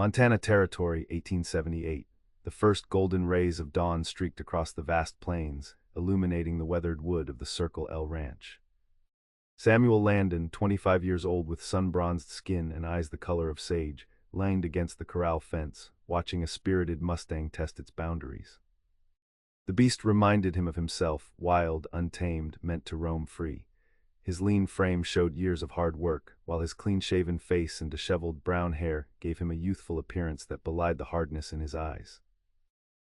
Montana Territory, 1878. The first golden rays of dawn streaked across the vast plains, illuminating the weathered wood of the Circle L Ranch. Samuel Landon, 25 years old with sun-bronzed skin and eyes the color of sage, leaned against the corral fence, watching a spirited Mustang test its boundaries. The beast reminded him of himself, wild, untamed, meant to roam free. His lean frame showed years of hard work, while his clean-shaven face and disheveled brown hair gave him a youthful appearance that belied the hardness in his eyes.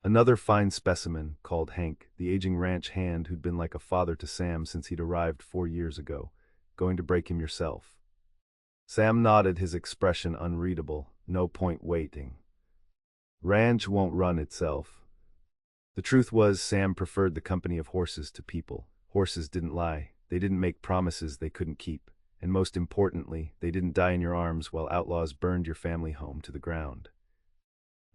Another fine specimen, called Hank, the aging ranch hand who'd been like a father to Sam since he'd arrived 4 years ago. Going to break him yourself? Sam nodded, his expression unreadable. No point waiting. Ranch won't run itself. The truth was, Sam preferred the company of horses to people. Horses didn't lie. They didn't make promises they couldn't keep. And most importantly, they didn't die in your arms while outlaws burned your family home to the ground.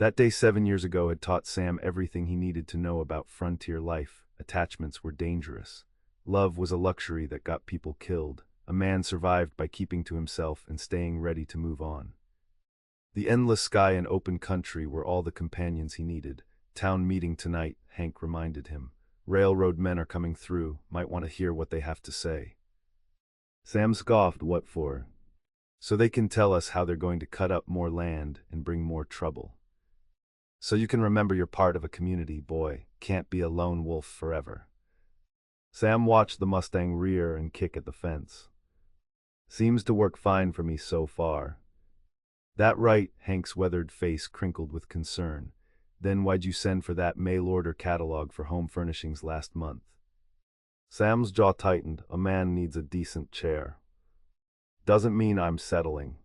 That day 7 years ago had taught Sam everything he needed to know about frontier life. Attachments were dangerous. Love was a luxury that got people killed. A man survived by keeping to himself and staying ready to move on. The endless sky and open country were all the companions he needed. Town meeting tonight, Hank reminded him. Railroad men are coming through, might want to hear what they have to say. Sam scoffed. What for? So they can tell us how they're going to cut up more land and bring more trouble. So you can remember you're part of a community, boy. Can't be a lone wolf forever. Sam watched the Mustang rear and kick at the fence. Seems to work fine for me so far. That right? Hank's weathered face crinkled with concern. Then why'd you send for that mail-order catalog for home furnishings last month? Sam's jaw tightened. A man needs a decent chair. Doesn't mean I'm settling.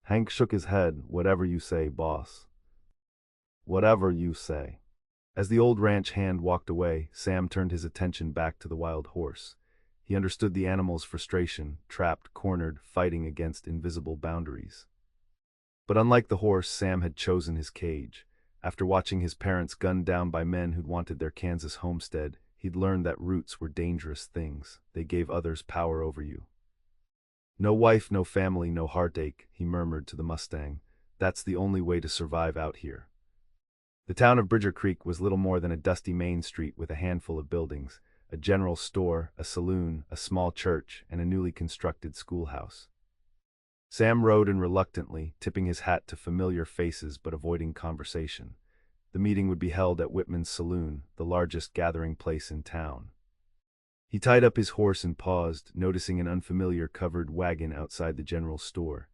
Hank shook his head. Whatever you say, boss. Whatever you say. As the old ranch hand walked away, Sam turned his attention back to the wild horse. He understood the animal's frustration, trapped, cornered, fighting against invisible boundaries. But unlike the horse, Sam had chosen his cage. After watching his parents gunned down by men who'd wanted their Kansas homestead, he'd learned that roots were dangerous things. They gave others power over you. No wife, no family, no heartache, he murmured to the Mustang. That's the only way to survive out here. The town of Bridger Creek was little more than a dusty main street with a handful of buildings, a general store, a saloon, a small church, and a newly constructed schoolhouse. Sam rode in reluctantly, tipping his hat to familiar faces but avoiding conversation. The meeting would be held at Whitman's Saloon, the largest gathering place in town. He tied up his horse and paused, noticing an unfamiliar covered wagon outside the general store.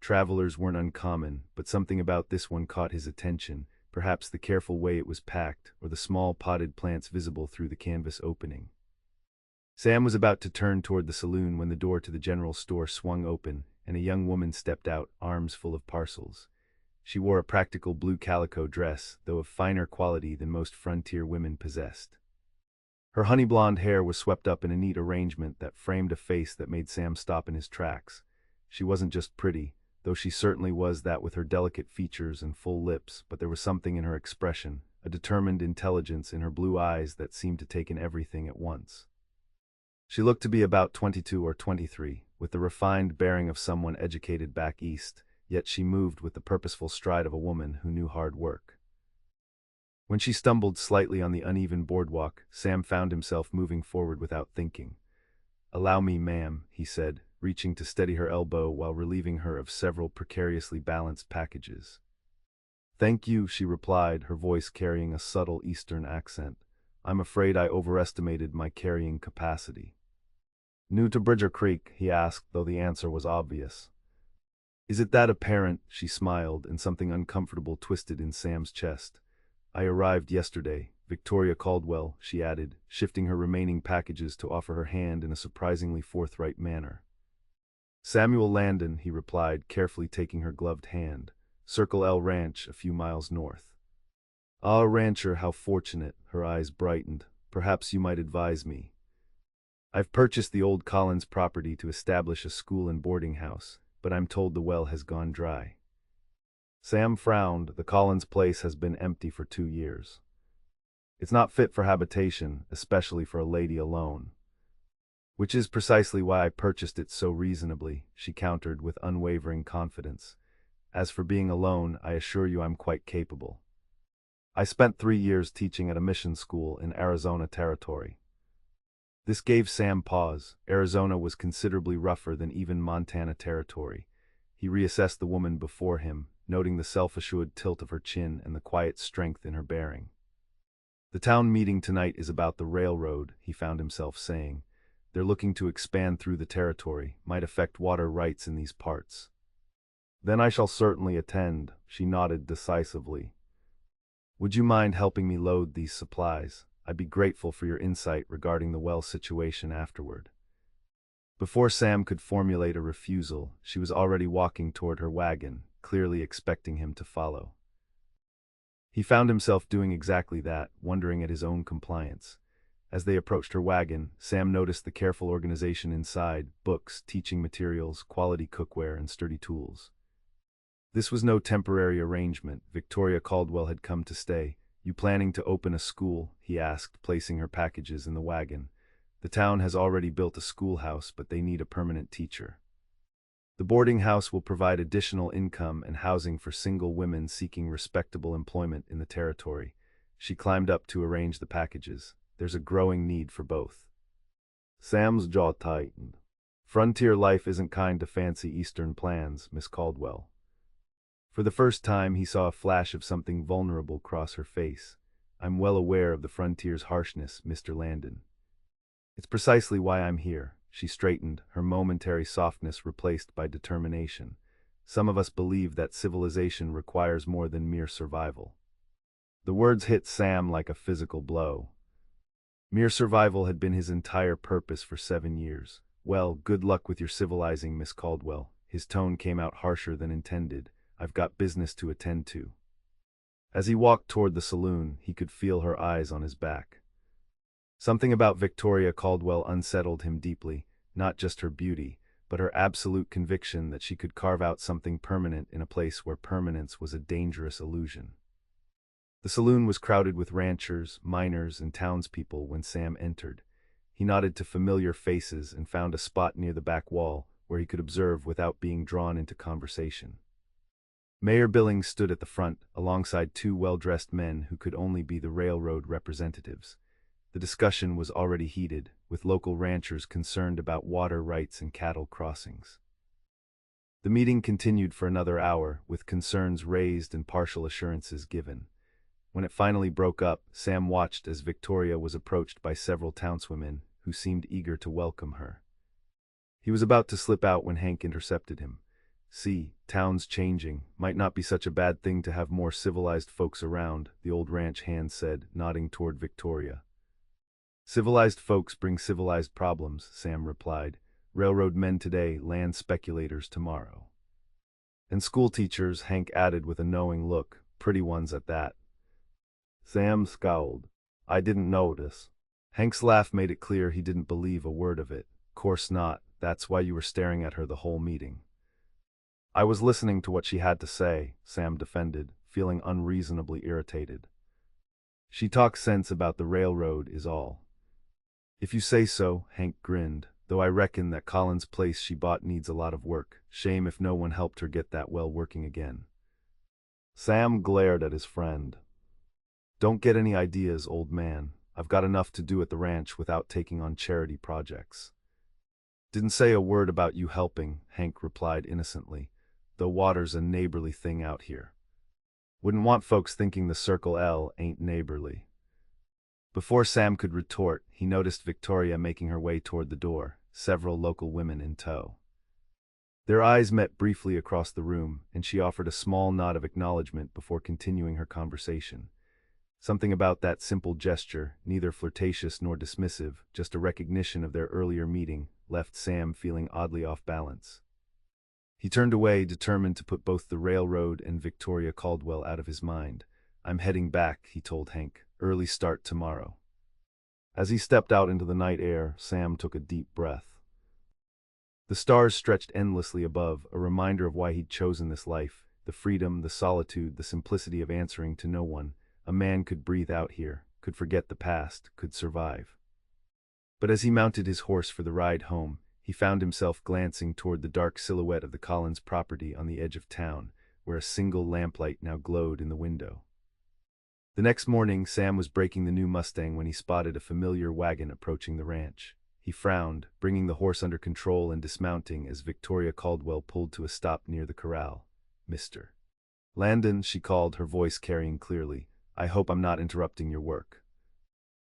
Travelers weren't uncommon, but something about this one caught his attention, perhaps the careful way it was packed, or the small potted plants visible through the canvas opening. Sam was about to turn toward the saloon when the door to the general store swung open, and a young woman stepped out, arms full of parcels. She wore a practical blue calico dress, though of finer quality than most frontier women possessed. Her honey-blonde hair was swept up in a neat arrangement that framed a face that made Sam stop in his tracks. She wasn't just pretty, though she certainly was that with her delicate features and full lips, but there was something in her expression, a determined intelligence in her blue eyes that seemed to take in everything at once. She looked to be about 22 or 23, with the refined bearing of someone educated back east, yet she moved with the purposeful stride of a woman who knew hard work. When she stumbled slightly on the uneven boardwalk, Sam found himself moving forward without thinking. "Allow me, ma'am," he said, reaching to steady her elbow while relieving her of several precariously balanced packages. "Thank you," she replied, her voice carrying a subtle Eastern accent. "I'm afraid I overestimated my carrying capacity." "New to Bridger Creek?" he asked, though the answer was obvious. "Is it that apparent?" She smiled, and something uncomfortable twisted in Sam's chest. "I arrived yesterday. Victoria Caldwell," she added, shifting her remaining packages to offer her hand in a surprisingly forthright manner. "Samuel Landon," he replied, carefully taking her gloved hand. "Circle L Ranch, a few miles north." "Ah, rancher, how fortunate." Her eyes brightened. "Perhaps you might advise me. I've purchased the old Collins property to establish a school and boarding house, but I'm told the well has gone dry." Sam frowned. The Collins place has been empty for 2 years. "It's not fit for habitation, especially for a lady alone." "Which is precisely why I purchased it so reasonably," she countered with unwavering confidence. As for being alone, I assure you I'm quite capable. I spent 3 years teaching at a mission school in Arizona Territory. This gave Sam pause. Arizona was considerably rougher than even Montana Territory. He reassessed the woman before him, noting the self-assured tilt of her chin and the quiet strength in her bearing. The town meeting tonight is about the railroad, he found himself saying. They're looking to expand through the territory, might affect water rights in these parts. Then I shall certainly attend, she nodded decisively. Would you mind helping me load these supplies? I'd be grateful for your insight regarding the well situation afterward. Before Sam could formulate a refusal, she was already walking toward her wagon, clearly expecting him to follow. He found himself doing exactly that, wondering at his own compliance. As they approached her wagon, Sam noticed the careful organization inside: books, teaching materials, quality cookware, and sturdy tools. This was no temporary arrangement. Victoria Caldwell had come to stay. You planning to open a school? He asked, placing her packages in the wagon. The town has already built a schoolhouse, but they need a permanent teacher. The boarding house will provide additional income and housing for single women seeking respectable employment in the territory. She climbed up to arrange the packages. There's a growing need for both. Sam's jaw tightened. Frontier life isn't kind to fancy Eastern plans, Miss Caldwell. For the first time, he saw a flash of something vulnerable cross her face. I'm well aware of the frontier's harshness, Mr. Landon. It's precisely why I'm here. She straightened, her momentary softness replaced by determination. Some of us believe that civilization requires more than mere survival. The words hit Sam like a physical blow. Mere survival had been his entire purpose for 7 years. Well, good luck with your civilizing, Miss Caldwell. His tone came out harsher than intended. I've got business to attend to. As he walked toward the saloon, he could feel her eyes on his back. Something about Victoria Caldwell unsettled him deeply, not just her beauty, but her absolute conviction that she could carve out something permanent in a place where permanence was a dangerous illusion. The saloon was crowded with ranchers, miners, and townspeople when Sam entered. He nodded to familiar faces and found a spot near the back wall where he could observe without being drawn into conversation. Mayor Billings stood at the front, alongside 2 well-dressed men who could only be the railroad representatives. The discussion was already heated, with local ranchers concerned about water rights and cattle crossings. The meeting continued for another hour, with concerns raised and partial assurances given. When it finally broke up, Sam watched as Victoria was approached by several townswomen who seemed eager to welcome her. He was about to slip out when Hank intercepted him. See, town's changing. Might not be such a bad thing to have more civilized folks around, the old ranch hand said, nodding toward Victoria. Civilized folks bring civilized problems, Sam replied. Railroad men today, land speculators tomorrow. And schoolteachers, Hank added with a knowing look, pretty ones at that. Sam scowled. I didn't notice. Hank's laugh made it clear he didn't believe a word of it. Course not, that's why you were staring at her the whole meeting. I was listening to what she had to say, Sam defended, feeling unreasonably irritated. She talks sense about the railroad is all. If you say so, Hank grinned, though I reckon that Colin's place she bought needs a lot of work. Shame if no one helped her get that well working again. Sam glared at his friend. Don't get any ideas, old man. I've got enough to do at the ranch without taking on charity projects. Didn't say a word about you helping, Hank replied innocently, though water's a neighborly thing out here. Wouldn't want folks thinking the Circle L ain't neighborly. Before Sam could retort, he noticed Victoria making her way toward the door, several local women in tow. Their eyes met briefly across the room, and she offered a small nod of acknowledgement before continuing her conversation. Something about that simple gesture, neither flirtatious nor dismissive, just a recognition of their earlier meeting, left Sam feeling oddly off balance. He turned away, determined to put both the railroad and Victoria Caldwell out of his mind. I'm heading back, he told Hank. Early start tomorrow. As he stepped out into the night air, Sam took a deep breath. The stars stretched endlessly above, a reminder of why he'd chosen this life, the freedom, the solitude, the simplicity of answering to no one. A man could breathe out here, could forget the past, could survive. But as he mounted his horse for the ride home, he found himself glancing toward the dark silhouette of the Collins property on the edge of town. where a single lamplight now glowed in the window. The next morning, Sam was breaking the new Mustang when he spotted a familiar wagon approaching the ranch. He frowned, bringing the horse under control and dismounting as Victoria Caldwell pulled to a stop near the corral. "Mr. Landon," she called, her voice carrying clearly, "I hope I'm not interrupting your work."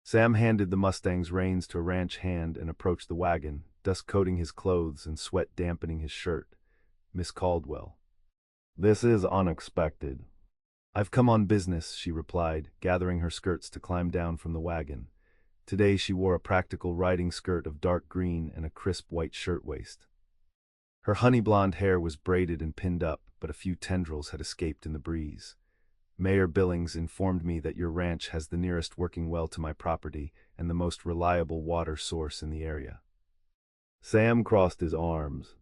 Sam handed the Mustang's reins to a ranch hand and approached the wagon, dust coating his clothes and sweat dampening his shirt. "Miss Caldwell." "This is unexpected." "I've come on business," she replied, gathering her skirts to climb down from the wagon. Today she wore a practical riding skirt of dark green and a crisp white shirtwaist. Her honey-blonde hair was braided and pinned up, but a few tendrils had escaped in the breeze. "Mayor Billings informed me that your ranch has the nearest working well to my property and the most reliable water source in the area." Sam crossed his arms.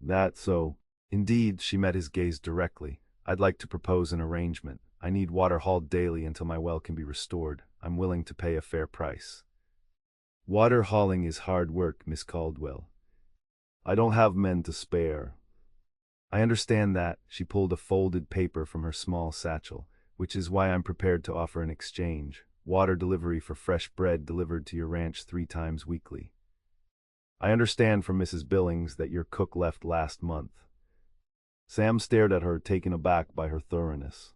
"That so?" "Indeed," she met his gaze directly. "I'd like to propose an arrangement. I need water hauled daily until my well can be restored. I'm willing to pay a fair price." "Water hauling is hard work, Miss Caldwell. I don't have men to spare." "I understand that." She pulled a folded paper from her small satchel, "which is why I'm prepared to offer an exchange. Water delivery for fresh bread delivered to your ranch 3 times weekly. I understand from Mrs. Billings that your cook left last month." Sam stared at her, taken aback by her thoroughness.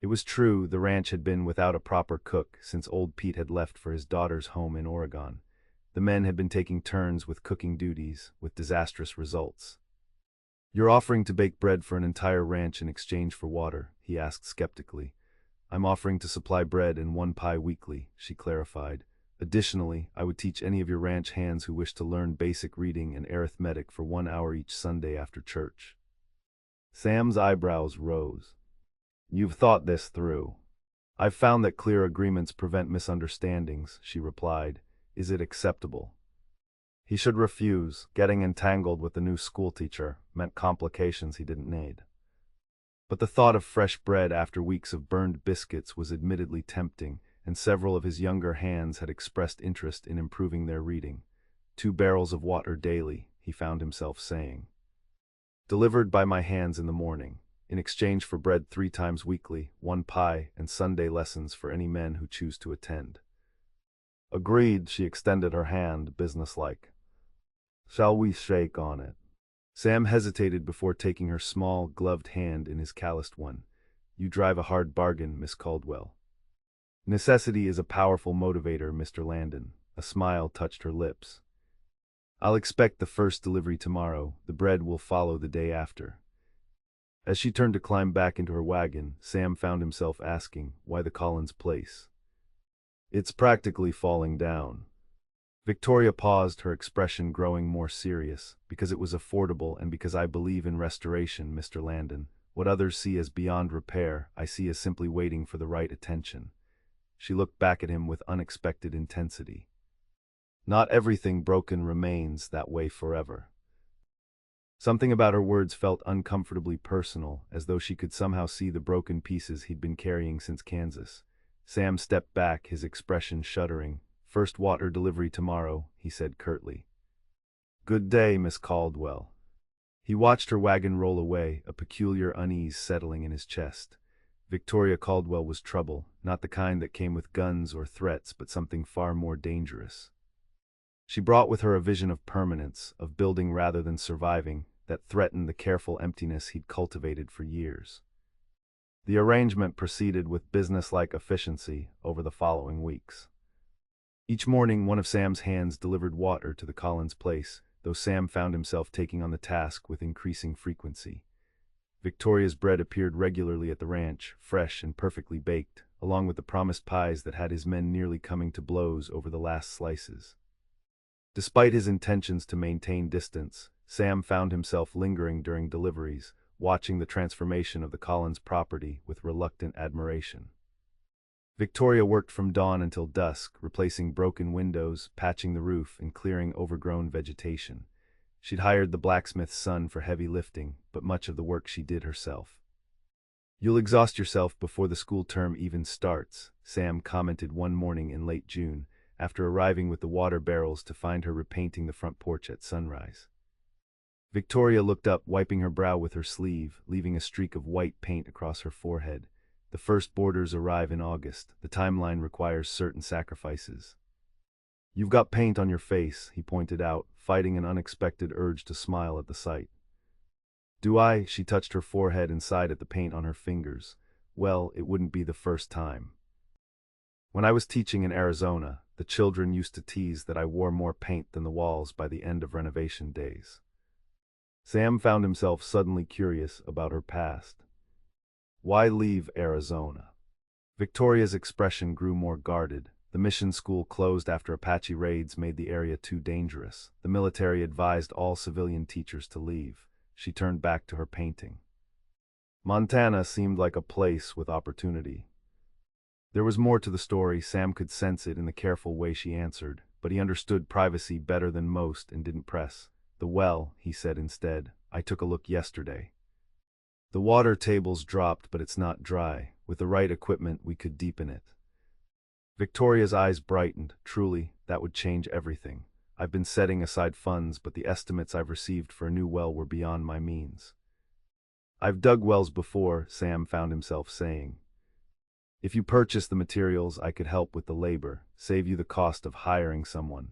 It was true, the ranch had been without a proper cook since old Pete had left for his daughter's home in Oregon. The men had been taking turns with cooking duties, with disastrous results. "You're offering to bake bread for an entire ranch in exchange for water?" he asked skeptically. "I'm offering to supply bread and 1 pie weekly," she clarified. "Additionally, I would teach any of your ranch hands who wish to learn basic reading and arithmetic for 1 hour each Sunday after church." Sam's eyebrows rose. "You've thought this through." "I've found that clear agreements prevent misunderstandings," she replied. "Is it acceptable?" He should refuse. Getting entangled with the new schoolteacher meant complications he didn't need. But the thought of fresh bread after weeks of burned biscuits was admittedly tempting, and several of his younger hands had expressed interest in improving their reading. 2 barrels of water daily, he found himself saying. "Delivered by my hands in the morning, in exchange for bread 3 times weekly, 1 pie, and Sunday lessons for any men who choose to attend." "Agreed," she extended her hand, businesslike. "Shall we shake on it?" Sam hesitated before taking her small, gloved hand in his calloused one. "You drive a hard bargain, Miss Caldwell." "Necessity is a powerful motivator, Mr. Landon." A smile touched her lips. "I'll expect the first delivery tomorrow. The bread will follow the day after." As she turned to climb back into her wagon, Sam found himself asking, "Why the Collins place?" "It's practically falling down." Victoria paused, her expression growing more serious. "Because it was affordable and because I believe in restoration, Mr. Landon. What others see as beyond repair, I see as simply waiting for the right attention." She looked back at him with unexpected intensity. "Not everything broken remains that way forever." Something about her words felt uncomfortably personal, as though she could somehow see the broken pieces he'd been carrying since Kansas. Sam stepped back, his expression shuddering. "First water delivery tomorrow," he said curtly. "Good day, Miss Caldwell." He watched her wagon roll away, a peculiar unease settling in his chest. Victoria Caldwell was trouble, not the kind that came with guns or threats, but something far more dangerous. She brought with her a vision of permanence, of building rather than surviving, that threatened the careful emptiness he'd cultivated for years. The arrangement proceeded with businesslike efficiency over the following weeks. Each morning, one of Sam's hands delivered water to the Collins place, though Sam found himself taking on the task with increasing frequency. Victoria's bread appeared regularly at the ranch, fresh and perfectly baked, along with the promised pies that had his men nearly coming to blows over the last slices. Despite his intentions to maintain distance, Sam found himself lingering during deliveries, watching the transformation of the Collins property with reluctant admiration. Victoria worked from dawn until dusk, replacing broken windows, patching the roof, and clearing overgrown vegetation. She'd hired the blacksmith's son for heavy lifting, but much of the work she did herself. "You'll exhaust yourself before the school term even starts," Sam commented one morning in late June, after arriving with the water barrels to find her repainting the front porch at sunrise. Victoria looked up, wiping her brow with her sleeve, leaving a streak of white paint across her forehead. The first boarders arrive in August. The timeline requires certain sacrifices. You've got paint on your face, he pointed out, fighting an unexpected urge to smile at the sight. Do I? She touched her forehead and sighed at the paint on her fingers. Well, it wouldn't be the first time. When I was teaching in Arizona, the children used to tease that I wore more paint than the walls by the end of renovation days. Sam found himself suddenly curious about her past. Why leave Arizona? Victoria's expression grew more guarded. The mission school closed after Apache raids made the area too dangerous. The military advised all civilian teachers to leave. She turned back to her painting. Montana seemed like a place with opportunity. There was more to the story. Sam could sense it in the careful way she answered, but he understood privacy better than most and didn't press. The well, he said instead. I took a look yesterday. The water table's dropped, but it's not dry. With the right equipment, we could deepen it. Victoria's eyes brightened. Truly, that would change everything. I've been setting aside funds, but the estimates I've received for a new well were beyond my means. I've dug wells before, Sam found himself saying. If you purchase the materials, I could help with the labor, save you the cost of hiring someone.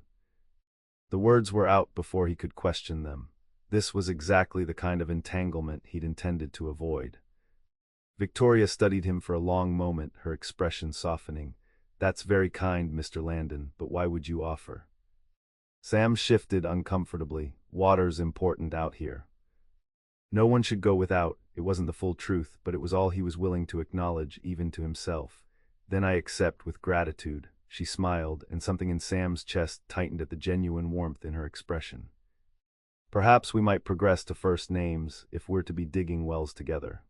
The words were out before he could question them. This was exactly the kind of entanglement he'd intended to avoid. Victoria studied him for a long moment, her expression softening. That's very kind, Mr. Landon, but why would you offer? Sam shifted uncomfortably. Water's important out here. No one should go without. It wasn't the full truth, but it was all he was willing to acknowledge, even to himself. Then I accept with gratitude. She smiled, and something in Sam's chest tightened at the genuine warmth in her expression. Perhaps we might progress to first names if we're to be digging wells together.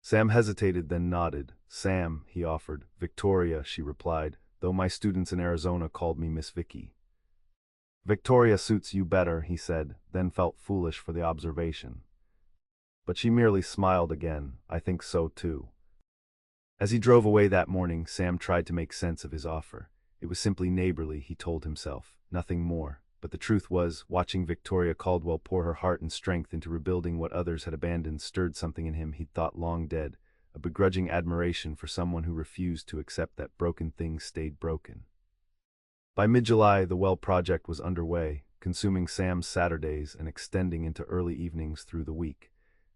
Sam hesitated, then nodded. Sam, he offered. Victoria, she replied, though my students in Arizona called me Miss Vicky. Victoria suits you better, he said, then felt foolish for the observation. But she merely smiled again. I think so too. As he drove away that morning, Sam tried to make sense of his offer. It was simply neighborly, he told himself, nothing more. But the truth was, watching Victoria Caldwell pour her heart and strength into rebuilding what others had abandoned stirred something in him he'd thought long dead, a begrudging admiration for someone who refused to accept that broken things stayed broken. By mid-July, the well project was underway, consuming Sam's Saturdays and extending into early evenings through the week.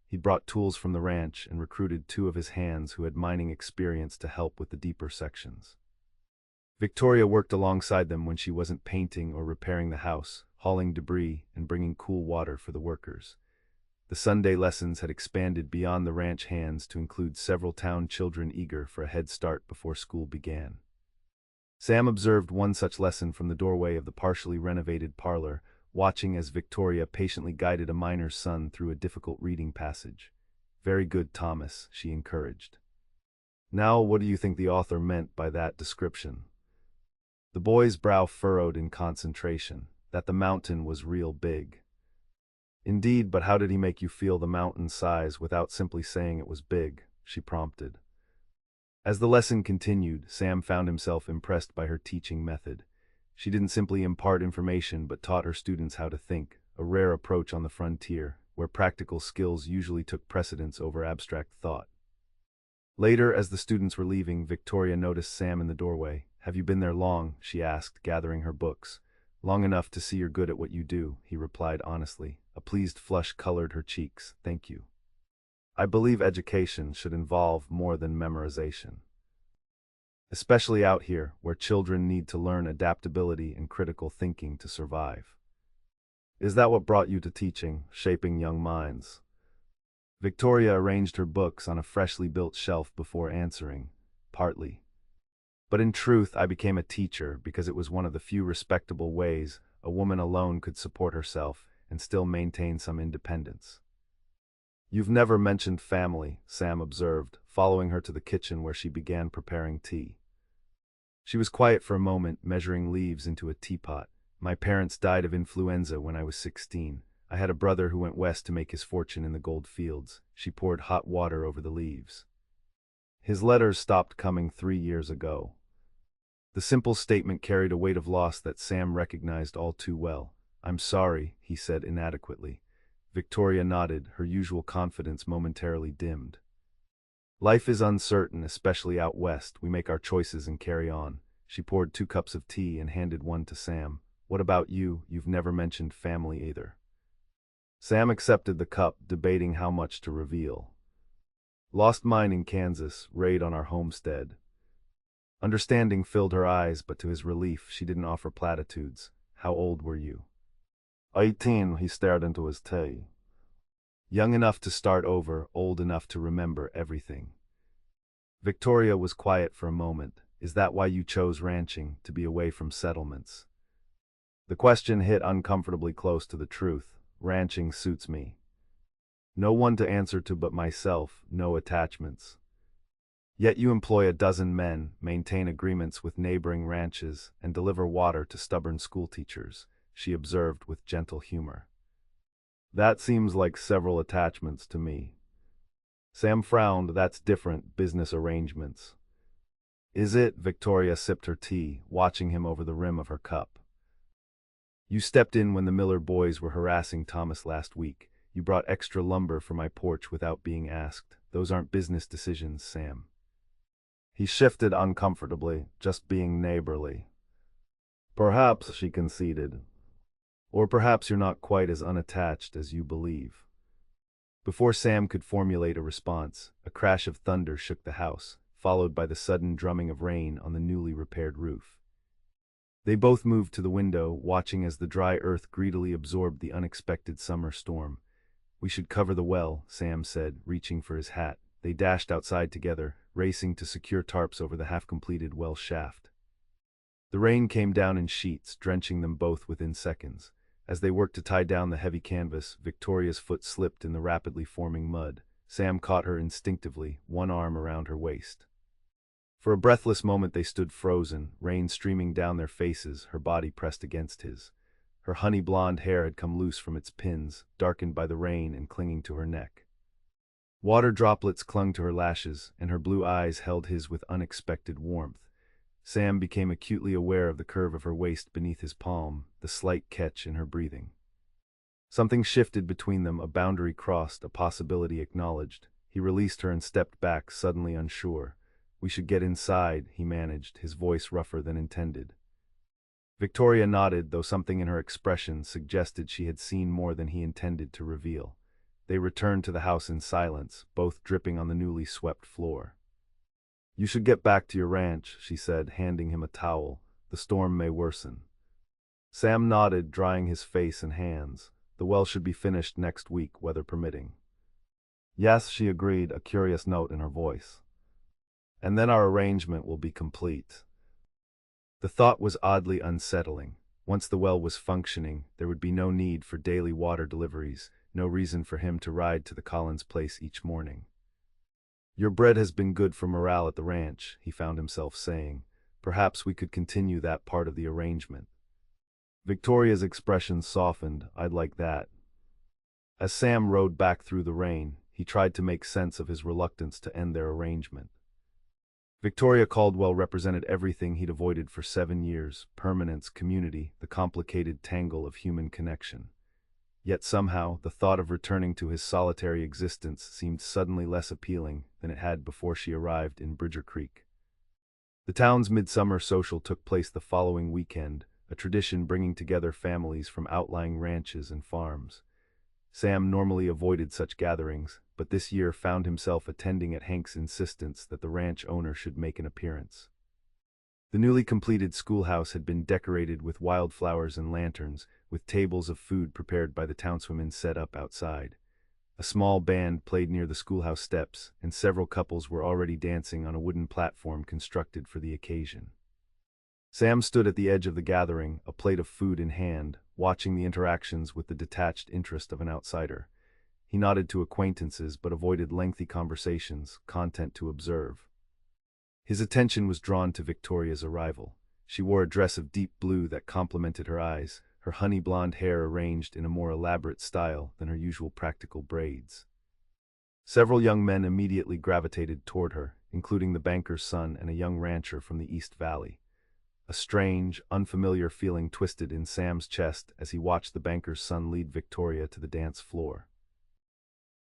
He'd brought tools from the ranch and recruited two of his hands who had mining experience to help with the deeper sections. Victoria worked alongside them when she wasn't painting or repairing the house, hauling debris and bringing cool water for the workers. The Sunday lessons had expanded beyond the ranch hands to include several town children eager for a head start before school began. Sam observed one such lesson from the doorway of the partially renovated parlor, watching as Victoria patiently guided a miner's son through a difficult reading passage. Very good, Thomas, she encouraged. Now, what do you think the author meant by that description? The boy's brow furrowed in concentration. That the mountain was real big. Indeed, but how did he make you feel the mountain's size without simply saying it was big? She prompted. As the lesson continued, Sam found himself impressed by her teaching method. She didn't simply impart information but taught her students how to think, a rare approach on the frontier, where practical skills usually took precedence over abstract thought. Later, as the students were leaving, Victoria noticed Sam in the doorway. Have you been there long? She asked, gathering her books. Long enough to see you're good at what you do, he replied honestly. A pleased flush colored her cheeks. Thank you. I believe education should involve more than memorization. Especially out here, where children need to learn adaptability and critical thinking to survive. Is that what brought you to teaching, shaping young minds? Victoria arranged her books on a freshly built shelf before answering. Partly. But in truth, I became a teacher because it was one of the few respectable ways a woman alone could support herself and still maintain some independence. You've never mentioned family, Sam observed, following her to the kitchen where she began preparing tea. She was quiet for a moment, measuring leaves into a teapot. My parents died of influenza when I was 16. I had a brother who went west to make his fortune in the gold fields. She poured hot water over the leaves. His letters stopped coming 3 years ago. The simple statement carried a weight of loss that Sam recognized all too well. I'm sorry, he said inadequately. Victoria nodded, her usual confidence momentarily dimmed. Life is uncertain, especially out west. We make our choices and carry on. She poured 2 cups of tea and handed one to Sam. What about you? You've never mentioned family either. Sam accepted the cup, debating how much to reveal. Lost mine in Kansas, raid on our homestead. Understanding filled her eyes, but to his relief, she didn't offer platitudes. How old were you? 18, he stared into his tea. Young enough to start over, old enough to remember everything. Victoria was quiet for a moment. Is that why you chose ranching, to be away from settlements? The question hit uncomfortably close to the truth. Ranching suits me. No one to answer to but myself, no attachments. Yet you employ a dozen men, maintain agreements with neighboring ranches, and deliver water to stubborn schoolteachers, she observed with gentle humor. That seems like several attachments to me. Sam frowned. That's different, business arrangements. Is it? Victoria sipped her tea, watching him over the rim of her cup. You stepped in when the Miller boys were harassing Thomas last week. You brought extra lumber for my porch without being asked. Those aren't business decisions, Sam. He shifted uncomfortably, just being neighborly. Perhaps, she conceded. Or perhaps you're not quite as unattached as you believe. Before Sam could formulate a response, a crash of thunder shook the house, followed by the sudden drumming of rain on the newly repaired roof. They both moved to the window, watching as the dry earth greedily absorbed the unexpected summer storm. We should cover the well, Sam said, reaching for his hat. They dashed outside together, racing to secure tarps over the half-completed well shaft. The rain came down in sheets, drenching them both within seconds. As they worked to tie down the heavy canvas, Victoria's foot slipped in the rapidly forming mud. Sam caught her instinctively, one arm around her waist. For a breathless moment they stood frozen, rain streaming down their faces, her body pressed against his. Her honey-blonde hair had come loose from its pins, darkened by the rain and clinging to her neck. Water droplets clung to her lashes, and her blue eyes held his with unexpected warmth. Sam became acutely aware of the curve of her waist beneath his palm, the slight catch in her breathing. Something shifted between them, a boundary crossed, a possibility acknowledged. He released her and stepped back, suddenly unsure. We should get inside, he managed, his voice rougher than intended. Victoria nodded, though something in her expression suggested she had seen more than he intended to reveal. They returned to the house in silence, both dripping on the newly swept floor. You should get back to your ranch, she said, handing him a towel. The storm may worsen. Sam nodded, drying his face and hands. The well should be finished next week, weather permitting. Yes, she agreed, a curious note in her voice. And then our arrangement will be complete. The thought was oddly unsettling. Once the well was functioning, there would be no need for daily water deliveries, no reason for him to ride to the Collins place each morning. Your bread has been good for morale at the ranch, he found himself saying. Perhaps we could continue that part of the arrangement. Victoria's expression softened. I'd like that. As Sam rode back through the rain, he tried to make sense of his reluctance to end their arrangement. Victoria Caldwell represented everything he'd avoided for 7 years: permanence, community, the complicated tangle of human connection. Yet somehow, the thought of returning to his solitary existence seemed suddenly less appealing than it had before she arrived in Bridger Creek. The town's midsummer social took place the following weekend, a tradition bringing together families from outlying ranches and farms. Sam normally avoided such gatherings, but this year found himself attending at Hank's insistence that the ranch owner should make an appearance. The newly completed schoolhouse had been decorated with wildflowers and lanterns, with tables of food prepared by the townswomen set up outside. A small band played near the schoolhouse steps, and several couples were already dancing on a wooden platform constructed for the occasion. Sam stood at the edge of the gathering, a plate of food in hand, watching the interactions with the detached interest of an outsider. He nodded to acquaintances but avoided lengthy conversations, content to observe. His attention was drawn to Victoria's arrival. She wore a dress of deep blue that complemented her eyes, her honey-blonde hair arranged in a more elaborate style than her usual practical braids. Several young men immediately gravitated toward her, including the banker's son and a young rancher from the East Valley. A strange, unfamiliar feeling twisted in Sam's chest as he watched the banker's son lead Victoria to the dance floor.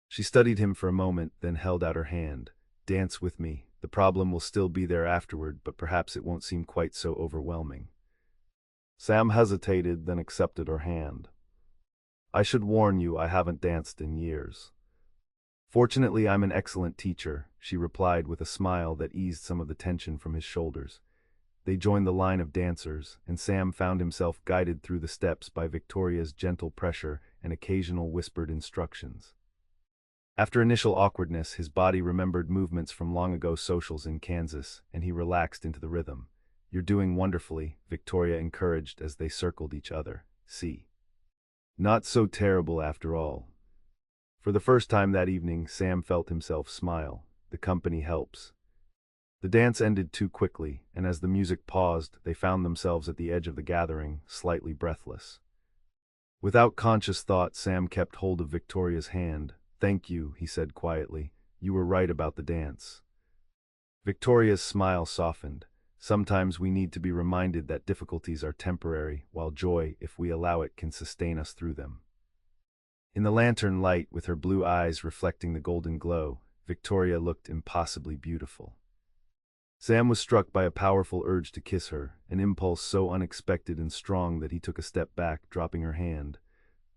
She studied him for a moment, then held out her hand. "Dance with me. The problem will still be there afterward, but perhaps it won't seem quite so overwhelming." Sam hesitated, then accepted her hand. "I should warn you, I haven't danced in years." "Fortunately, I'm an excellent teacher," she replied with a smile that eased some of the tension from his shoulders. They joined the line of dancers, and Sam found himself guided through the steps by Victoria's gentle pressure and occasional whispered instructions. After initial awkwardness, his body remembered movements from long ago socials in Kansas, and he relaxed into the rhythm. "You're doing wonderfully," Victoria encouraged as they circled each other. "See. Not so terrible after all." For the first time that evening, Sam felt himself smile. The company helps. The dance ended too quickly, and as the music paused, they found themselves at the edge of the gathering, slightly breathless. Without conscious thought, Sam kept hold of Victoria's hand. "Thank you," he said quietly. "You were right about the dance." Victoria's smile softened. Sometimes we need to be reminded that difficulties are temporary, while joy, if we allow it, can sustain us through them. In the lantern light, with her blue eyes reflecting the golden glow, Victoria looked impossibly beautiful. Sam was struck by a powerful urge to kiss her, an impulse so unexpected and strong that he took a step back, dropping her hand.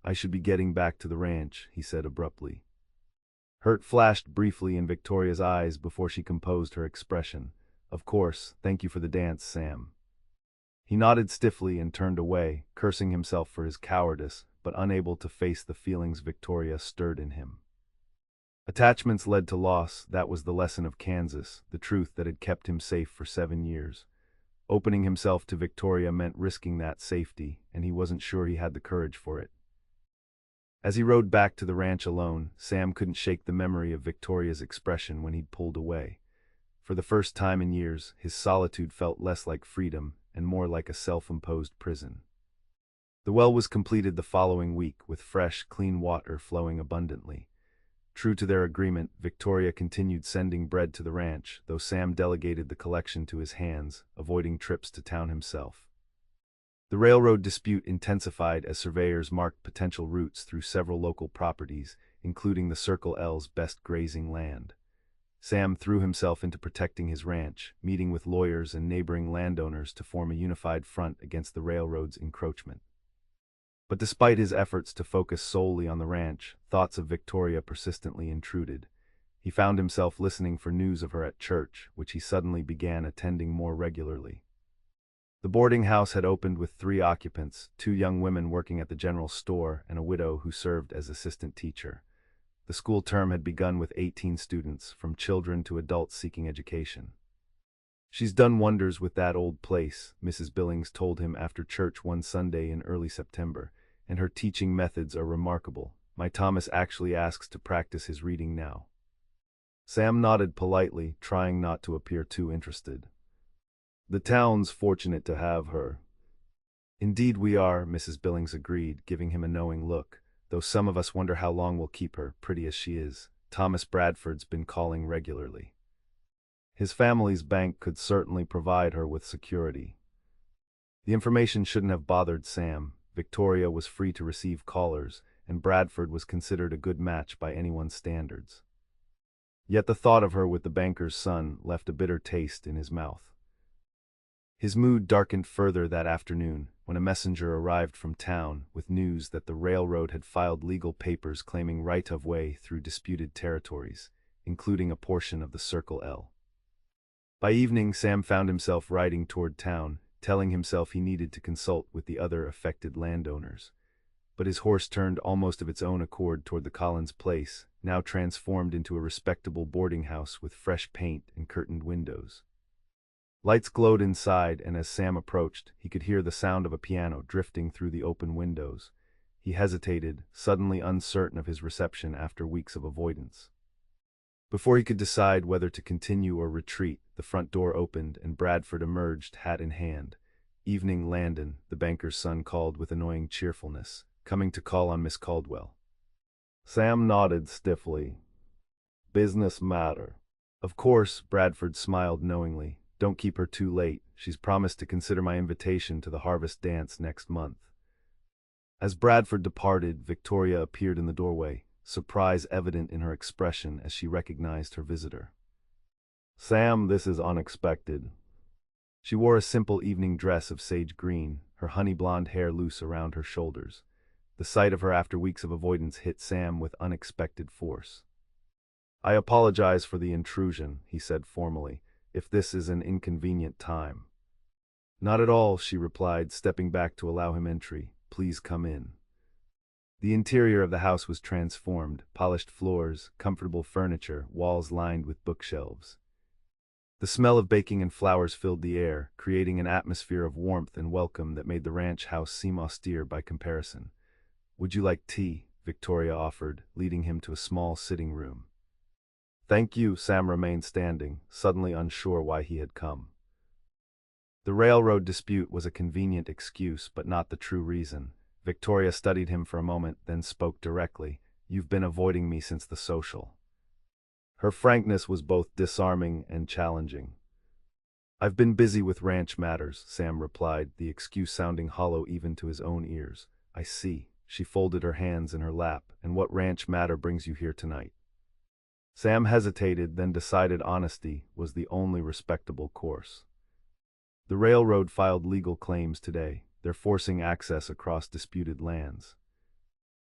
"I should be getting back to the ranch," he said abruptly. Hurt flashed briefly in Victoria's eyes before she composed her expression. "Of course, thank you for the dance, Sam." He nodded stiffly and turned away, cursing himself for his cowardice, but unable to face the feelings Victoria stirred in him. Attachments led to loss, that was the lesson of Kansas, the truth that had kept him safe for 7 years. Opening himself to Victoria meant risking that safety, and he wasn't sure he had the courage for it. As he rode back to the ranch alone, Sam couldn't shake the memory of Victoria's expression when he'd pulled away. For the first time in years, his solitude felt less like freedom and more like a self-imposed prison. The well was completed the following week, with fresh, clean water flowing abundantly. True to their agreement, Victoria continued sending bread to the ranch, though Sam delegated the collection to his hands, avoiding trips to town himself. The railroad dispute intensified as surveyors marked potential routes through several local properties, including the Circle L's best grazing land. Sam threw himself into protecting his ranch, meeting with lawyers and neighboring landowners to form a unified front against the railroad's encroachment. But despite his efforts to focus solely on the ranch, thoughts of Victoria persistently intruded. He found himself listening for news of her at church, which he suddenly began attending more regularly. The boarding house had opened with 3 occupants, 2 young women working at the general store and a widow who served as assistant teacher. The school term had begun with 18 students, from children to adults seeking education. "She's done wonders with that old place," Mrs. Billings told him after church one Sunday in early September, "and her teaching methods are remarkable. My Thomas actually asks to practice his reading now." Sam nodded politely, trying not to appear too interested. "The town's fortunate to have her." "Indeed we are," Mrs. Billings agreed, giving him a knowing look, "though some of us wonder how long we'll keep her, pretty as she is. Thomas Bradford's been calling regularly. His family's bank could certainly provide her with security." The information shouldn't have bothered Sam. Victoria was free to receive callers, and Bradford was considered a good match by anyone's standards. Yet the thought of her with the banker's son left a bitter taste in his mouth. His mood darkened further that afternoon, when a messenger arrived from town with news that the railroad had filed legal papers claiming right of way through disputed territories, including a portion of the Circle L. By evening, Sam found himself riding toward town, telling himself he needed to consult with the other affected landowners. But his horse turned almost of its own accord toward the Collins place, now transformed into a respectable boarding house with fresh paint and curtained windows. Lights glowed inside, and as Sam approached, he could hear the sound of a piano drifting through the open windows. He hesitated, suddenly uncertain of his reception after weeks of avoidance. Before he could decide whether to continue or retreat, the front door opened and Bradford emerged, hat in hand. "Evening, Landon," the banker's son called with annoying cheerfulness, "coming to call on Miss Caldwell." Sam nodded stiffly. "Business matter." "Of course," Bradford smiled knowingly. "Don't keep her too late. She's promised to consider my invitation to the harvest dance next month. As Bradford departed, Victoria appeared in the doorway, surprise evident in her expression as she recognized her visitor. Sam, this is unexpected. She wore a simple evening dress of sage green, her honey blonde hair loose around her shoulders. The sight of her after weeks of avoidance hit Sam with unexpected force. I apologize for the intrusion, he said formally, if this is an inconvenient time. Not at all, she replied, stepping back to allow him entry. Please come in. The interior of the house was transformed, polished floors, comfortable furniture, walls lined with bookshelves. The smell of baking and flowers filled the air, creating an atmosphere of warmth and welcome that made the ranch house seem austere by comparison. Would you like tea? Victoria offered, leading him to a small sitting room. Thank you, Sam remained standing, suddenly unsure why he had come. The railroad dispute was a convenient excuse, but not the true reason. Victoria studied him for a moment, then spoke directly. You've been avoiding me since the social. Her frankness was both disarming and challenging. I've been busy with ranch matters, Sam replied, the excuse sounding hollow even to his own ears. I see. She folded her hands in her lap. And what ranch matter brings you here tonight? Sam hesitated, then decided honesty was the only respectable course. The railroad filed legal claims today. They're forcing access across disputed lands.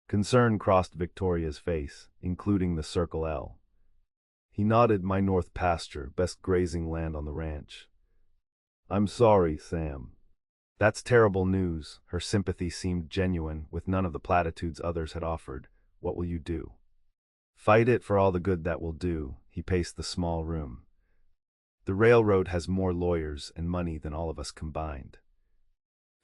Concern crossed Victoria's face, including the Circle L. He nodded. My north pasture, best grazing land on the ranch. I'm sorry, Sam. That's terrible news. Her sympathy seemed genuine, with none of the platitudes others had offered. What will you do? Fight it for all the good that will do. He paced the small room. The railroad has more lawyers and money than all of us combined.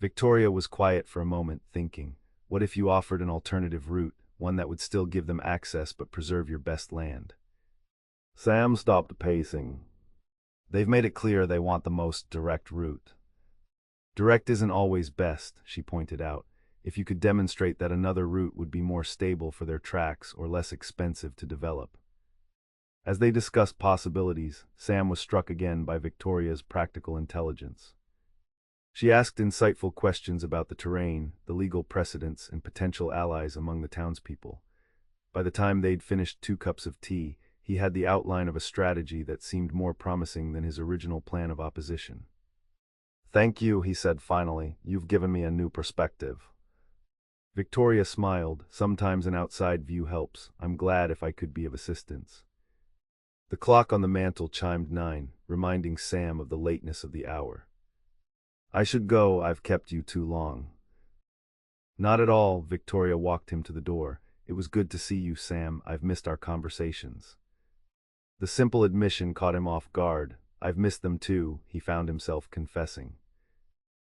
Victoria was quiet for a moment, thinking, what if you offered an alternative route, one that would still give them access but preserve your best land? Sam stopped pacing. They've made it clear they want the most direct route. Direct isn't always best, she pointed out, if you could demonstrate that another route would be more stable for their tracks or less expensive to develop. As they discussed possibilities, Sam was struck again by Victoria's practical intelligence. She asked insightful questions about the terrain, the legal precedents, and potential allies among the townspeople. By the time they'd finished 2 cups of tea, he had the outline of a strategy that seemed more promising than his original plan of opposition. Thank you, he said finally. You've given me a new perspective. Victoria smiled. Sometimes an outside view helps. I'm glad if I could be of assistance. The clock on the mantel chimed 9, reminding Sam of the lateness of the hour. I should go. I've kept you too long. Not at all. Victoria walked him to the door. It was good to see you, Sam. I've missed our conversations. The simple admission caught him off guard. I've missed them too, he found himself confessing.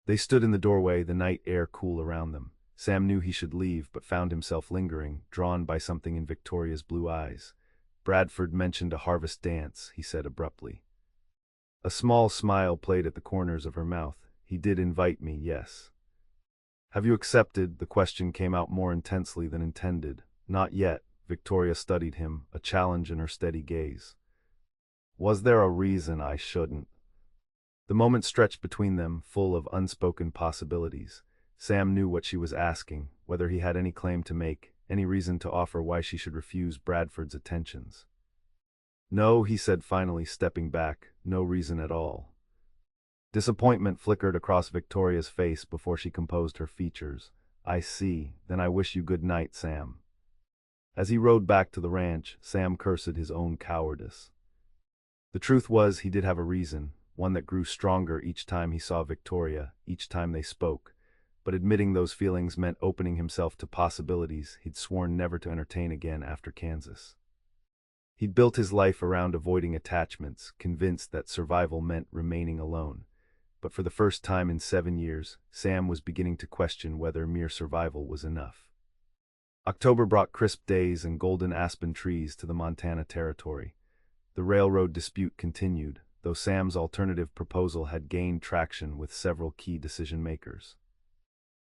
They stood in the doorway, the night air cool around them. Sam knew he should leave, but found himself lingering, drawn by something in Victoria's blue eyes. Bradford mentioned a harvest dance, he said abruptly. A small smile played at the corners of her mouth. He did invite me, yes. Have you accepted? The question came out more intensely than intended. Not yet. Victoria studied him, a challenge in her steady gaze. Was there a reason I shouldn't? The moment stretched between them, full of unspoken possibilities. Sam knew what she was asking, whether he had any claim to make, any reason to offer why she should refuse Bradford's attentions. No, he said finally, stepping back, no reason at all. Disappointment flickered across Victoria's face before she composed her features. I see, then I wish you good night, Sam. As he rode back to the ranch, Sam cursed his own cowardice. The truth was, he did have a reason, one that grew stronger each time he saw Victoria, each time they spoke. But admitting those feelings meant opening himself to possibilities he'd sworn never to entertain again after Kansas. He'd built his life around avoiding attachments, convinced that survival meant remaining alone. But for the first time in 7 years, Sam was beginning to question whether mere survival was enough. October brought crisp days and golden aspen trees to the Montana territory. The railroad dispute continued, though Sam's alternative proposal had gained traction with several key decision-makers.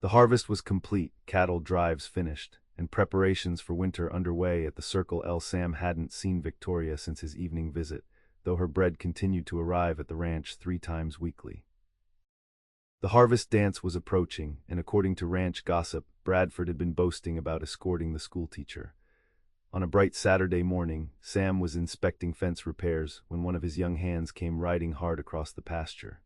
The harvest was complete, cattle drives finished, and preparations for winter underway at the Circle L. Sam hadn't seen Victoria since his evening visit, though her bread continued to arrive at the ranch 3 times weekly. The harvest dance was approaching, and according to ranch gossip, Bradford had been boasting about escorting the schoolteacher. On a bright Saturday morning, Sam was inspecting fence repairs when one of his young hands came riding hard across the pasture.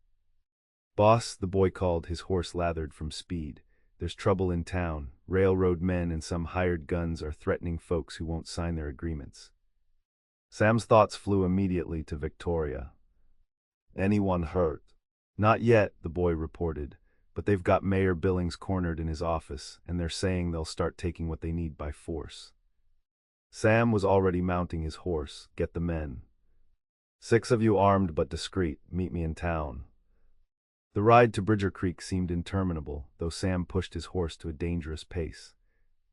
"Boss," the boy called, his horse lathered from speed. "There's trouble in town. Railroad men and some hired guns are threatening folks who won't sign their agreements." Sam's thoughts flew immediately to Victoria. "Anyone hurt?" "Not yet," the boy reported, "but they've got Mayor Billings cornered in his office, and they're saying they'll start taking what they need by force." Sam was already mounting his horse. "Get the men. 6 of you armed but discreet. Meet me in town." The ride to Bridger Creek seemed interminable, though Sam pushed his horse to a dangerous pace.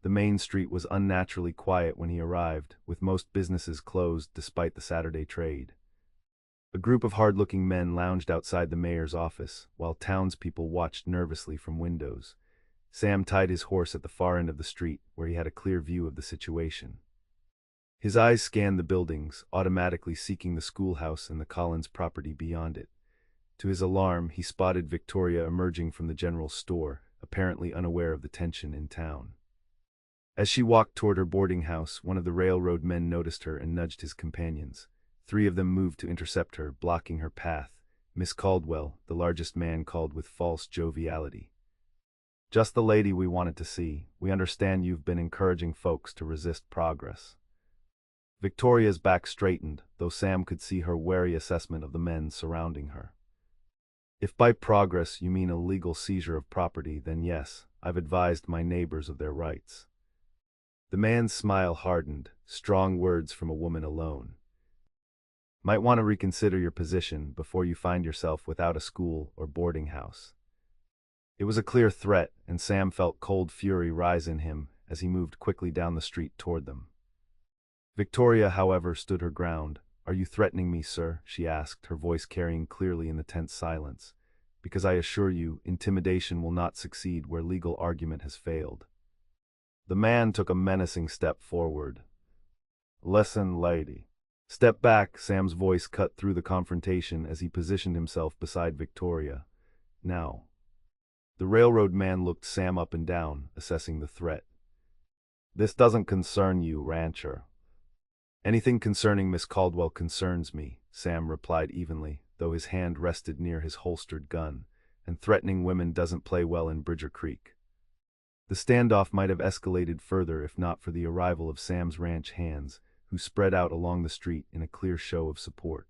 The main street was unnaturally quiet when he arrived, with most businesses closed despite the Saturday trade. A group of hard-looking men lounged outside the mayor's office, while townspeople watched nervously from windows. Sam tied his horse at the far end of the street, where he had a clear view of the situation. His eyes scanned the buildings, automatically seeking the schoolhouse and the Collins property beyond it. To his alarm, he spotted Victoria emerging from the general store, apparently unaware of the tension in town. As she walked toward her boarding house, one of the railroad men noticed her and nudged his companions. 3 of them moved to intercept her, blocking her path. "Miss Caldwell," the largest man called with false joviality. "Just the lady we wanted to see. We understand you've been encouraging folks to resist progress." Victoria's back straightened, though Sam could see her wary assessment of the men surrounding her. "If by progress you mean a legal seizure of property, then yes, I've advised my neighbors of their rights." The man's smile hardened, strong words from a woman alone. "Might want to reconsider your position before you find yourself without a school or boarding house." It was a clear threat, and Sam felt cold fury rise in him as he moved quickly down the street toward them. Victoria, however, stood her ground. "Are you threatening me, sir?" she asked, her voice carrying clearly in the tense silence. "Because I assure you, intimidation will not succeed where legal argument has failed." The man took a menacing step forward. "Listen, lady." "Step back," Sam's voice cut through the confrontation as he positioned himself beside Victoria. "Now." The railroad man looked Sam up and down, assessing the threat. "This doesn't concern you, rancher." "Anything concerning Miss Caldwell concerns me," Sam replied evenly, though his hand rested near his holstered gun, "and threatening women doesn't play well in Bridger Creek." The standoff might have escalated further if not for the arrival of Sam's ranch hands, who spread out along the street in a clear show of support.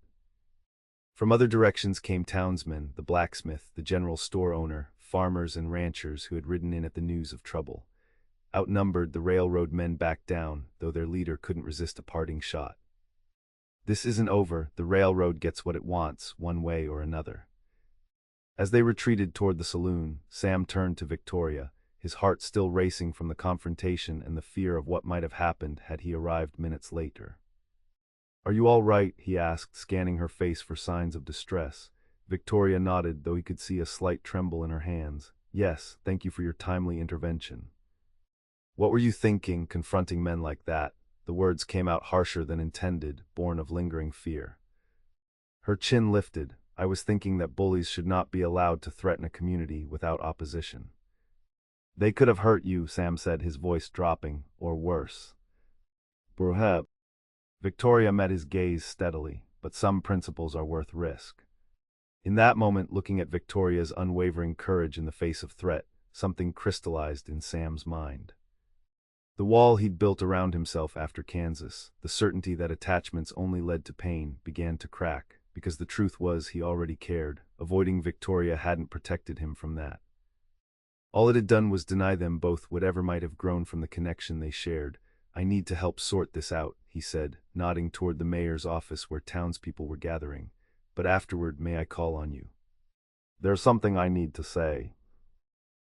From other directions came townsmen, the blacksmith, the general store owner, farmers and ranchers who had ridden in at the news of trouble. Outnumbered, the railroad men backed down, though their leader couldn't resist a parting shot. "This isn't over. The railroad gets what it wants, one way or another." As they retreated toward the saloon, Sam turned to Victoria, his heart still racing from the confrontation and the fear of what might have happened had he arrived minutes later. "Are you all right?" he asked, scanning her face for signs of distress. Victoria nodded, though he could see a slight tremble in her hands. "Yes, thank you for your timely intervention." "What were you thinking, confronting men like that?" The words came out harsher than intended, born of lingering fear. Her chin lifted. "I was thinking that bullies should not be allowed to threaten a community without opposition." "They could have hurt you," Sam said, his voice dropping, "or worse." "Perhaps." Victoria met his gaze steadily, "but some principles are worth risk." In that moment, looking at Victoria's unwavering courage in the face of threat, something crystallized in Sam's mind. The wall he'd built around himself after Kansas, the certainty that attachments only led to pain, began to crack, because the truth was he already cared. Avoiding Victoria hadn't protected him from that. All it had done was deny them both whatever might have grown from the connection they shared. "I need to help sort this out," he said, nodding toward the mayor's office where townspeople were gathering. "But afterward, may I call on you?" "There's something I need to say."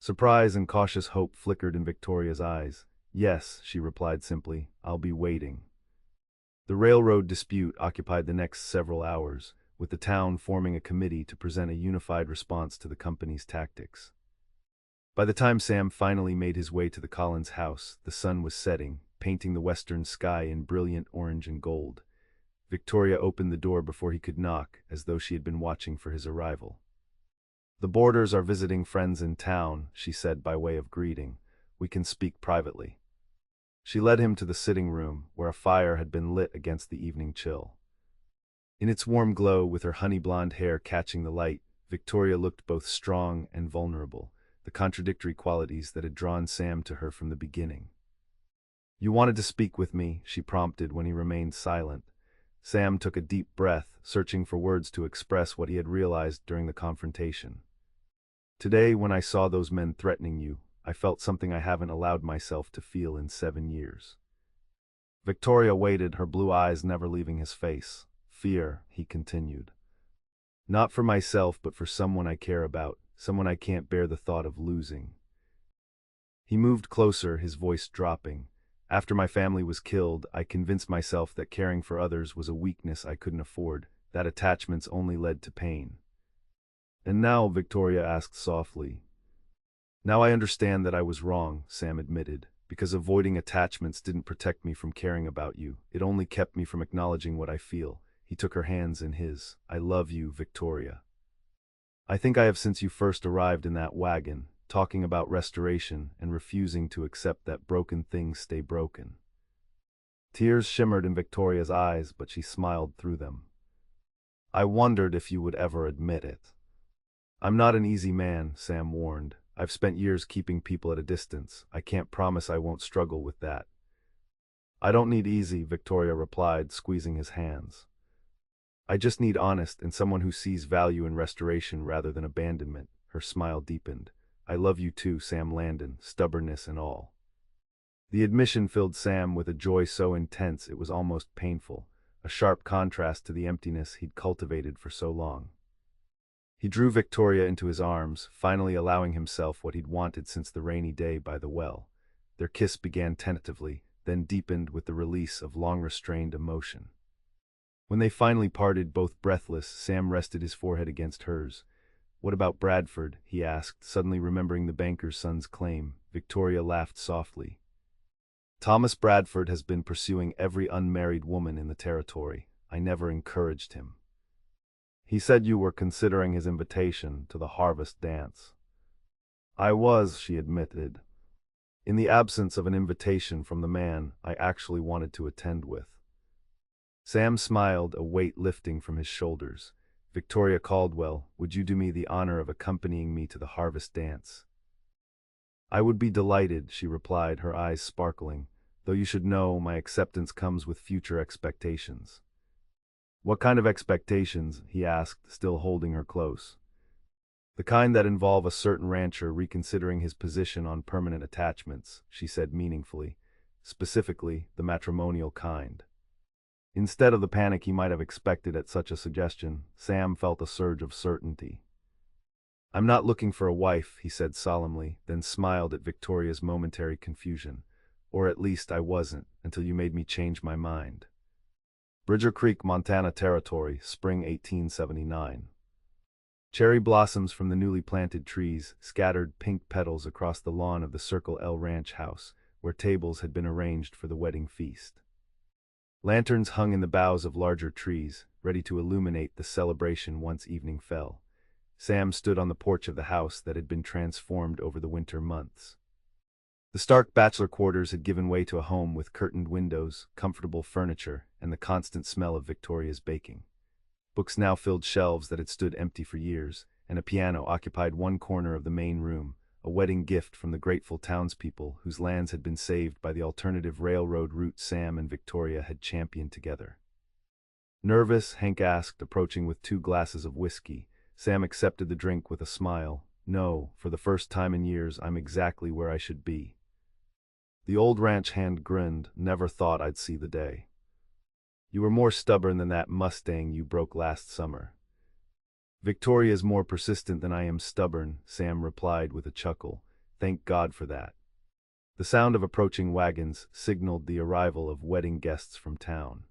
Surprise and cautious hope flickered in Victoria's eyes. "Yes," she replied simply, "I'll be waiting." The railroad dispute occupied the next several hours, with the town forming a committee to present a unified response to the company's tactics. By the time Sam finally made his way to the Collins house, the sun was setting, painting the western sky in brilliant orange and gold. Victoria opened the door before he could knock, as though she had been watching for his arrival. "The boarders are visiting friends in town," she said by way of greeting. "We can speak privately." She led him to the sitting room, where a fire had been lit against the evening chill. In its warm glow, with her honey-blonde hair catching the light, Victoria looked both strong and vulnerable, the contradictory qualities that had drawn Sam to her from the beginning. "You wanted to speak with me," she prompted when he remained silent. Sam took a deep breath, searching for words to express what he had realized during the confrontation. "Today, when I saw those men threatening you, I felt something I haven't allowed myself to feel in 7 years." Victoria waited, her blue eyes never leaving his face. "Fear," he continued. "Not for myself, but for someone I care about, someone I can't bear the thought of losing." He moved closer, his voice dropping. "After my family was killed, I convinced myself that caring for others was a weakness I couldn't afford, that attachments only led to pain." "And now," Victoria asked softly. "Now I understand that I was wrong," Sam admitted, "because avoiding attachments didn't protect me from caring about you. It only kept me from acknowledging what I feel." He took her hands in his. "I love you, Victoria. I think I have since you first arrived in that wagon, talking about restoration and refusing to accept that broken things stay broken." Tears shimmered in Victoria's eyes, but she smiled through them. "I wondered if you would ever admit it." "I'm not an easy man," Sam warned. "I've spent years keeping people at a distance. I can't promise I won't struggle with that." "I don't need easy," Victoria replied, squeezing his hands. "I just need honest and someone who sees value in restoration rather than abandonment." Her smile deepened. "I love you too, Sam Landon, stubbornness and all." The admission filled Sam with a joy so intense it was almost painful, a sharp contrast to the emptiness he'd cultivated for so long. He drew Victoria into his arms, finally allowing himself what he'd wanted since the rainy day by the well. Their kiss began tentatively, then deepened with the release of long-restrained emotion. When they finally parted, both breathless, Sam rested his forehead against hers. "What about Bradford?" he asked, suddenly remembering the banker's son's claim. Victoria laughed softly. "Thomas Bradford has been pursuing every unmarried woman in the territory. I never encouraged him. He said you were considering his invitation to the harvest dance." "I was," she admitted, "in the absence of an invitation from the man I actually wanted to attend with." Sam smiled, a weight lifting from his shoulders. "Victoria Caldwell, would you do me the honor of accompanying me to the harvest dance?" "I would be delighted," she replied, her eyes sparkling, "though you should know my acceptance comes with future expectations." "What kind of expectations?" he asked, still holding her close. "The kind that involve a certain rancher reconsidering his position on permanent attachments," she said meaningfully. "Specifically, the matrimonial kind." Instead of the panic he might have expected at such a suggestion, Sam felt a surge of certainty. "I'm not looking for a wife," he said solemnly, then smiled at Victoria's momentary confusion. "Or at least I wasn't, until you made me change my mind." Bridger Creek, Montana Territory, spring 1879. Cherry blossoms from the newly planted trees scattered pink petals across the lawn of the Circle L Ranch house, where tables had been arranged for the wedding feast. Lanterns hung in the boughs of larger trees, ready to illuminate the celebration once evening fell. Sam stood on the porch of the house that had been transformed over the winter months. The stark bachelor quarters had given way to a home with curtained windows, comfortable furniture, and the constant smell of Victoria's baking. Books now filled shelves that had stood empty for years, and a piano occupied one corner of the main room, a wedding gift from the grateful townspeople whose lands had been saved by the alternative railroad route Sam and Victoria had championed together. "Nervous?" Hank asked, approaching with 2 glasses of whiskey. Sam accepted the drink with a smile. "No, for the first time in years I'm exactly where I should be." The old ranch hand grinned. "Never thought I'd see the day." "You were more stubborn than that Mustang you broke last summer." "Victoria is more persistent than I am stubborn," Sam replied with a chuckle. "Thank God for that." The sound of approaching wagons signaled the arrival of wedding guests from town.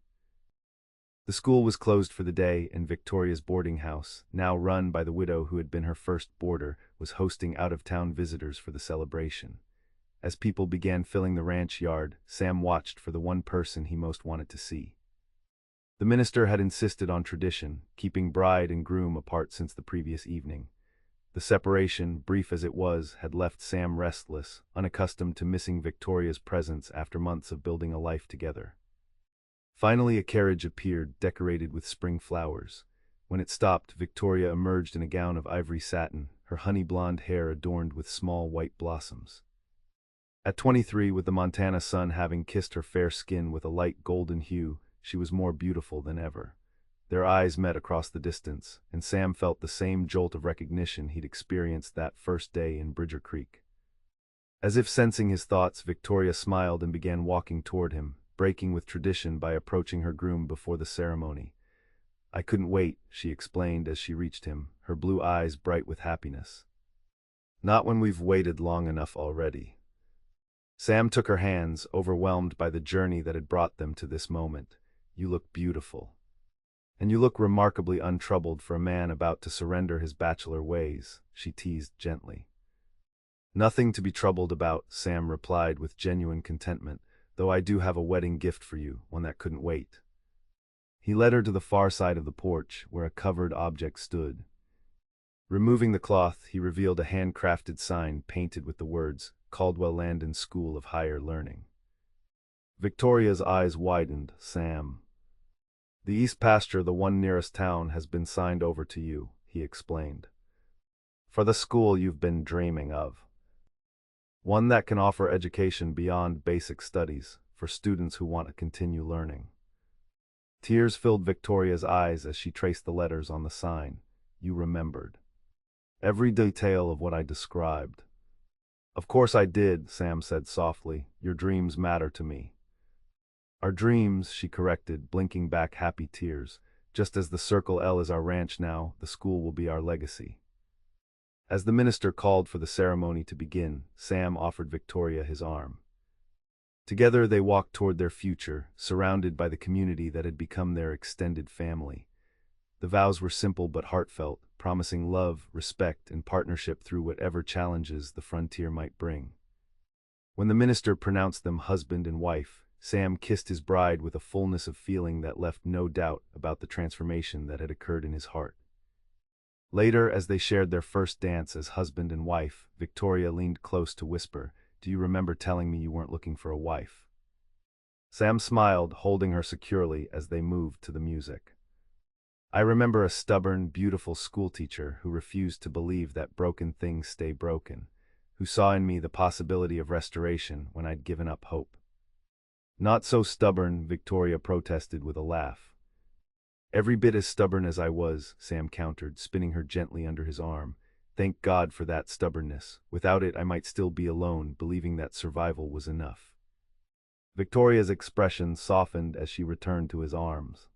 The school was closed for the day, and Victoria's boarding house, now run by the widow who had been her first boarder, was hosting out-of-town visitors for the celebration. As people began filling the ranch yard, Sam watched for the one person he most wanted to see. The minister had insisted on tradition, keeping bride and groom apart since the previous evening. The separation, brief as it was, had left Sam restless, unaccustomed to missing Victoria's presence after months of building a life together. Finally, a carriage appeared, decorated with spring flowers. When it stopped, Victoria emerged in a gown of ivory satin, her honey-blonde hair adorned with small white blossoms. At 23, with the Montana sun having kissed her fair skin with a light golden hue, she was more beautiful than ever. Their eyes met across the distance, and Sam felt the same jolt of recognition he'd experienced that first day in Bridger Creek. As if sensing his thoughts, Victoria smiled and began walking toward him, breaking with tradition by approaching her groom before the ceremony. "I couldn't wait," she explained as she reached him, her blue eyes bright with happiness. "Not when we've waited long enough already." Sam took her hands, overwhelmed by the journey that had brought them to this moment. "You look beautiful. And you look remarkably untroubled for a man about to surrender his bachelor ways," she teased gently. "Nothing to be troubled about," Sam replied with genuine contentment, "though I do have a wedding gift for you, one that couldn't wait." He led her to the far side of the porch, where a covered object stood. Removing the cloth, he revealed a handcrafted sign painted with the words, "Caldwell Landon School of Higher Learning." Victoria's eyes widened. "Sam, the east pasture, the one nearest town, has been signed over to you," he explained. "For the school you've been dreaming of. One that can offer education beyond basic studies, for students who want to continue learning." Tears filled Victoria's eyes as she traced the letters on the sign. "You remembered every detail of what I described." "Of course I did," Sam said softly. "Your dreams matter to me." "Our dreams," she corrected, blinking back happy tears. "Just as the Circle L is our ranch now, the school will be our legacy." As the minister called for the ceremony to begin, Sam offered Victoria his arm. Together they walked toward their future, surrounded by the community that had become their extended family. The vows were simple but heartfelt, promising love, respect, and partnership through whatever challenges the frontier might bring. When the minister pronounced them husband and wife, Sam kissed his bride with a fullness of feeling that left no doubt about the transformation that had occurred in his heart. Later, as they shared their first dance as husband and wife, Victoria leaned close to whisper, "Do you remember telling me you weren't looking for a wife?" Sam smiled, holding her securely as they moved to the music. "I remember a stubborn, beautiful schoolteacher who refused to believe that broken things stay broken, who saw in me the possibility of restoration when I'd given up hope." "Not so stubborn," Victoria protested with a laugh. "Every bit as stubborn as I was," Sam countered, spinning her gently under his arm. "Thank God for that stubbornness. Without it, I might still be alone, believing that survival was enough." Victoria's expression softened as she returned to his arms.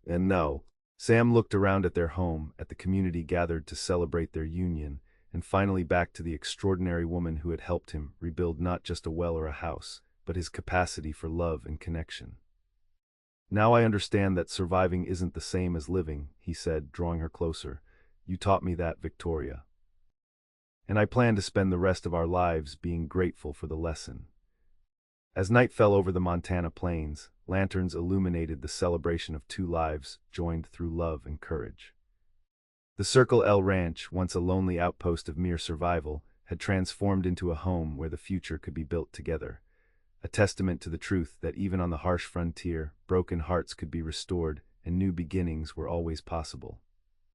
And no. Sam looked around at their home, at the community gathered to celebrate their union, and finally back to the extraordinary woman who had helped him rebuild not just a well or a house, but his capacity for love and connection. "Now I understand that surviving isn't the same as living," he said, drawing her closer. "You taught me that, Victoria. And I plan to spend the rest of our lives being grateful for the lesson." As night fell over the Montana plains, lanterns illuminated the celebration of two lives joined through love and courage. The Circle L Ranch, once a lonely outpost of mere survival, had transformed into a home where the future could be built together. A testament to the truth that even on the harsh frontier, broken hearts could be restored and new beginnings were always possible.